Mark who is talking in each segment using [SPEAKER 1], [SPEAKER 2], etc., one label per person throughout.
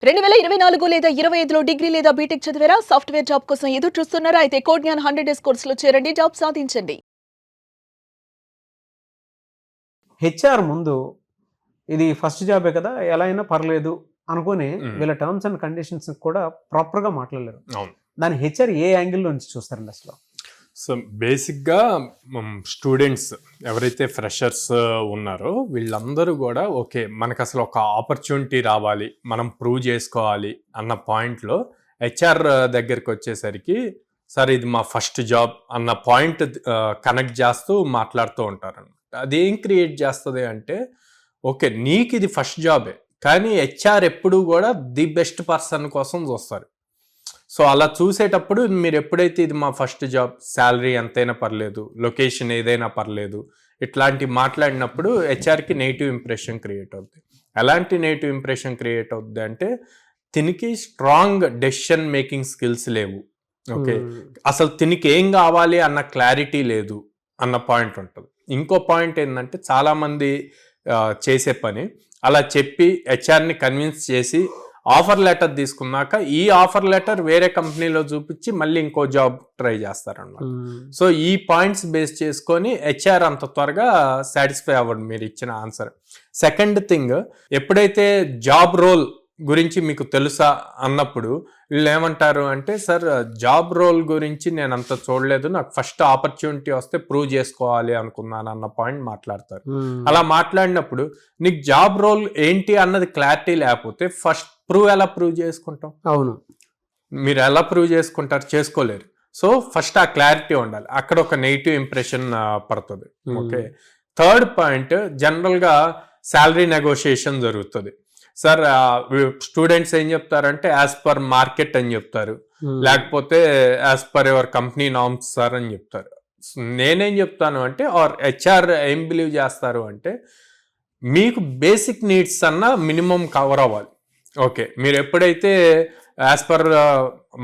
[SPEAKER 1] 2024 లేదా 25లో డిగ్రీ లేదా బీటెక్ చదివారా? సాఫ్ట్‌వేర్ జాబ్ కోసం ఎదురు చూస్తున్నారా? అయితే కోడ్ జ్ఞాన్ 100 డేస్ కోర్సులో చేరండి. జాబ్ సాధించండి.
[SPEAKER 2] హెచ్ఆర్ ముందు ఇది ఫస్ట్ జాబే కదా ఎలా అయినా పర్లేదు అనుకుని వీళ్ళ టర్మ్స్ అండ్ కండిషన్స్ కూడా ప్రాపర్గా మాట్లాడలేరు.
[SPEAKER 3] అవును.
[SPEAKER 2] దాని హెచ్ఆర్ ఏ యాంగిల్లో నుంచి చూస్తారండి అసలు?
[SPEAKER 3] సో బేసిక్గా స్టూడెంట్స్ ఎవరైతే ఫ్రెషర్స్ ఉన్నారో వీళ్ళందరూ కూడా ఓకే మనకు అసలు ఒక ఆపర్చునిటీ రావాలి, మనం ప్రూవ్ చేసుకోవాలి అన్న పాయింట్లో హెచ్ఆర్ దగ్గరికి వచ్చేసరికి సార్ ఇది మా ఫస్ట్ జాబ్ అన్న పాయింట్ కనెక్ట్ చేస్తూ మాట్లాడుతూ ఉంటారు. అదేం క్రియేట్ చేస్తుంది అంటే ఓకే నీకు ఇది ఫస్ట్ జాబే, కానీ హెచ్ఆర్ ఎప్పుడూ కూడా ది బెస్ట్ పర్సన్ కోసం చూస్తారు. సో అలా చూసేటప్పుడు మీరు ఎప్పుడైతే ఇది మా ఫస్ట్ జాబ్, శాలరీ ఎంతైనా పర్లేదు, లొకేషన్ ఏదైనా పర్లేదు, ఇట్లాంటి మాట్లాడినప్పుడు హెచ్ఆర్కి నెగిటివ్ ఇంప్రెషన్ క్రియేట్ అవుతుంది. ఎలాంటి నెగిటివ్ ఇంప్రెషన్ క్రియేట్ అవుతుంది అంటే తినికి స్ట్రాంగ్ డెసిషన్ మేకింగ్ స్కిల్స్ లేవు, ఓకే అసలు తినికి ఏం కావాలి అన్న క్లారిటీ లేదు అన్న పాయింట్ ఉంటుంది. ఇంకో పాయింట్ ఏంటంటే చాలామంది చేసే పని అలా చెప్పి హెచ్ఆర్ని కన్విన్స్ చేసి ఆఫర్ లెటర్ తీసుకున్నాక ఈ ఆఫర్ లెటర్ వేరే కంపెనీలో చూపించి మళ్ళీ ఇంకో జాబ్ ట్రై చేస్తారన్నమాట. సో ఈ పాయింట్స్ బేస్ చేసుకొని హెచ్ఆర్ అంత త్వరగా సాటిస్ఫై అవ్వడు మీరు ఇచ్చిన ఆన్సర్. సెకండ్ థింగ్, ఎప్పుడైతే జాబ్ రోల్ గురించి మీకు తెలుసా అన్నప్పుడు వీళ్ళు ఏమంటారు అంటే సార్ జాబ్ రోల్ గురించి నేను అంత చూడలేదు, నాకు ఫస్ట్ ఆపర్చునిటీ వస్తే ప్రూవ్ చేసుకోవాలి అనుకున్నాను అన్న పాయింట్ మాట్లాడతారు. అలా మాట్లాడినప్పుడు నీకు జాబ్ రోల్ ఏంటి అన్నది క్లారిటీ లేకపోతే ఫస్ట్ ఎలా ప్రూవ్ చేసుకుంటాం?
[SPEAKER 2] అవును,
[SPEAKER 3] మీరు ఎలా ప్రూవ్ చేసుకుంటారు? చేసుకోలేరు. సో ఫస్ట్ ఆ క్లారిటీ ఉండాలి, అక్కడ ఒక నెగిటివ్ ఇంప్రెషన్ పడుతుంది. ఓకే, థర్డ్ పాయింట్, జనరల్గా శాలరీ నెగోషియేషన్ జరుగుతుంది. సార్ స్టూడెంట్స్ ఏం చెప్తారంటే యాజ్ పర్ మార్కెట్ అని చెప్తారు, లేకపోతే as per your company norms sir అని చెప్తారు. నేనేం చెప్తాను అంటే ఆర్ హెచ్ఆర్ ఏం బిలీవ్ చేస్తారు అంటే మీకు బేసిక్ నీడ్స్ అన్న మినిమం కవర్ అవ్వాలి. ఓకే, మీరు ఎప్పుడైతే as per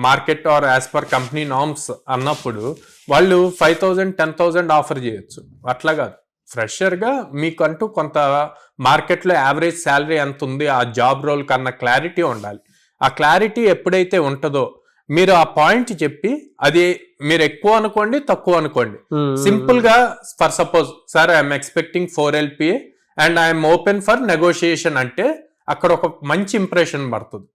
[SPEAKER 3] market or as per company norms అన్నప్పుడు వాళ్ళు 5,000 10,000 ఆఫర్ చేయొచ్చు. అట్లా కాదు, ఫ్రెషర్గా మీకంటూ కొంత మార్కెట్లో యావరేజ్ శాలరీ ఎంత ఉంది ఆ జాబ్ రోల్ కన్నా క్లారిటీ ఉండాలి. ఆ క్లారిటీ ఎప్పుడైతే ఉంటుందో మీరు ఆ పాయింట్ చెప్పి అది మీరు ఎక్కువ అనుకోండి తక్కువ అనుకోండి, సింపుల్గా for suppose sir I'm expecting 4 LPA and I'm open for negotiation అంటే అక్కడ ఒక మంచి ఇంప్రెషన్ పడుతుంది,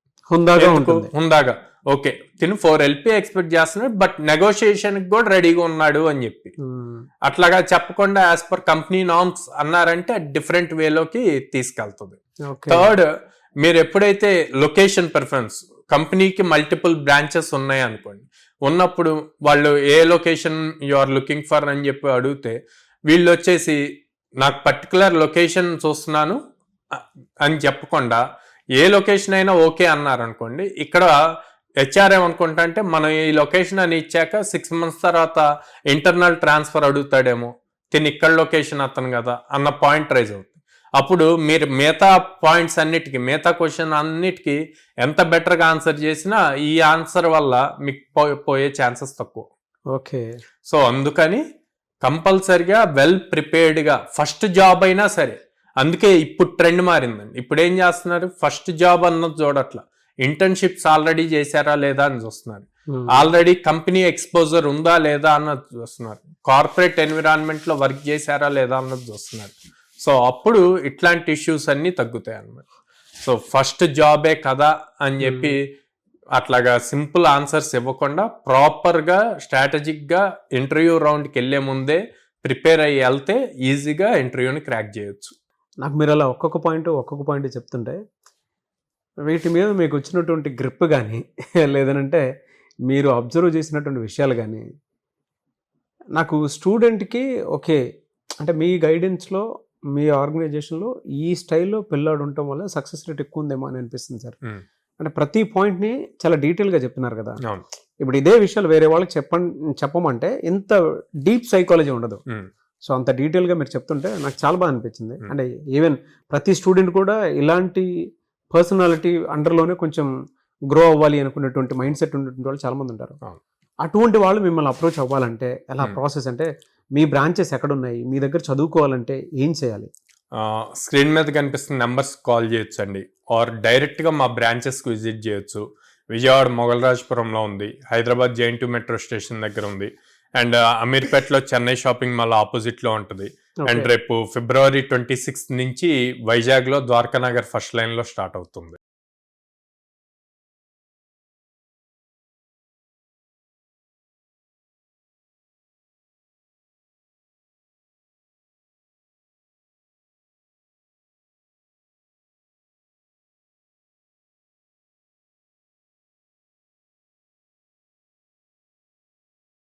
[SPEAKER 3] హుందాగా. ఓకే తిను 4 LPA ఎక్స్పెక్ట్ చేస్తున్నాడు బట్ నెగోషియేషన్ కూడా రెడీగా ఉన్నాడు అని చెప్పి అట్లాగా చెప్పకుండా యాజ్ పర్ కంపెనీ నార్మ్స్ అన్నారంటే డిఫరెంట్ వేలోకి తీసుకెళ్తుంది. థర్డ్, మీరు ఎప్పుడైతే లొకేషన్ ప్రిఫరెన్స్, కంపెనీకి మల్టిపుల్ బ్రాంచెస్ ఉన్నాయి అనుకోండి, ఉన్నప్పుడు వాళ్ళు ఏ location you are looking for అని చెప్పి అడిగితే వీళ్ళు వచ్చేసి నాకు పర్టికులర్ లొకేషన్ చూస్తున్నాను అని చెప్పకుండా ఏ లొకేషన్ అయినా ఓకే అన్నారు అనుకోండి, ఇక్కడ హెచ్ఆర్ ఏమనుకుంటా అంటే మనం ఈ లొకేషన్ అని ఇచ్చాక 6 months తర్వాత ఇంటర్నల్ ట్రాన్స్ఫర్ అడుగుతాడేమో, తిని ఇక్కడ లొకేషన్ అతను కదా అన్న పాయింట్ రైజ్ అవుతుంది. అప్పుడు మీరు మిగతా పాయింట్స్ అన్నిటికీ, మిగతా క్వశ్చన్ అన్నిటికీ ఎంత బెటర్గా ఆన్సర్ చేసినా ఈ ఆన్సర్ వల్ల మీకు పోయే ఛాన్సెస్ తక్కువ.
[SPEAKER 2] ఓకే,
[SPEAKER 3] సో అందుకని కంపల్సరిగా వెల్ ప్రిపేర్డ్గా ఫస్ట్ జాబ్ అయినా సరే, అందుకే ఇప్పుడు ట్రెండ్ మారిందండి. ఇప్పుడు ఏం చేస్తున్నారు, ఫస్ట్ జాబ్ అన్నది చూడట్లా, ఇంటర్న్షిప్స్ ఆల్రెడీ చేశారా లేదా అని చూస్తున్నారు, ఆల్రెడీ కంపెనీ ఎక్స్పోజర్ ఉందా లేదా అన్నది చూస్తున్నారు, కార్పొరేట్ ఎన్విరాన్మెంట్ లో వర్క్ చేశారా లేదా అన్నది చూస్తున్నారు. సో అప్పుడు ఇట్లాంటి ఇష్యూస్ అన్ని తగ్గుతాయి అన్నమాట. సో ఫస్ట్ జాబే కదా అని చెప్పి అట్లాగా సింపుల్ ఆన్సర్స్ ఇవ్వకుండా ప్రాపర్గా స్ట్రాటజిక్గా ఇంటర్వ్యూ రౌండ్కి వెళ్ళే ముందే ప్రిపేర్ అయ్యి వెళ్తే ఈజీగా ఇంటర్వ్యూని క్రాక్ చేయొచ్చు.
[SPEAKER 2] నాకు మీరు అలా ఒక్కొక్క పాయింట్ చెప్తుంటే వీటి మీద మీకు వచ్చినటువంటి గ్రిప్ కానీ లేదనంటే మీరు అబ్జర్వ్ చేసినటువంటి విషయాలు కానీ నాకు స్టూడెంట్కి ఓకే అంటే మీ గైడెన్స్లో మీ ఆర్గనైజేషన్లో ఈ స్టైల్లో పిల్లాడు ఉండటం వల్ల సక్సెస్ రేట్ ఎక్కువ ఉందేమో అని అనిపిస్తుంది సార్. అంటే ప్రతి పాయింట్ని చాలా డీటెయిల్గా చెప్తున్నారు కదా. ఇప్పుడు ఇదే విషయాలు వేరే వాళ్ళకి చెప్పమంటే ఇంత డీప్ సైకాలజీ ఉండదు. సో అంత డీటెయిల్గా మీరు చెప్తుంటే నాకు చాలా బాగా అనిపించింది. అంటే ఈవెన్ ప్రతి స్టూడెంట్ కూడా ఇలాంటి పర్సనాలిటీ అండర్లోనే కొంచెం గ్రో అవ్వాలి అనుకున్నటువంటి మైండ్ సెట్ ఉన్నటువంటి వాళ్ళు చాలా మంది ఉంటారు. అటువంటి వాళ్ళు మిమ్మల్ని అప్రోచ్ అవ్వాలంటే ఎలా ప్రాసెస్, అంటే మీ బ్రాంచెస్ ఎక్కడున్నాయి, మీ దగ్గర చదువుకోవాలంటే ఏం చేయాలి?
[SPEAKER 3] స్క్రీన్ మీద కనిపిస్తున్న నెంబర్స్ కాల్ చేయొచ్చండి, ఆర్ డైరెక్ట్గా మా బ్రాంచెస్కి విజిట్ చేయొచ్చు. విజయవాడ మొగలరాజపురంలో ఉంది, హైదరాబాద్ జైన్ 2 మెట్రో స్టేషన్ దగ్గర ఉంది, అండ్ అమీర్పేటలో చెన్నై షాపింగ్ మాల్ ఆపోజిట్లో ఉంటుంది. అండ్ రేపు February 26 నుంచి వైజాగ్లో ద్వారకానగర్ ఫస్ట్ లైన్లో స్టార్ట్ అవుతుంది.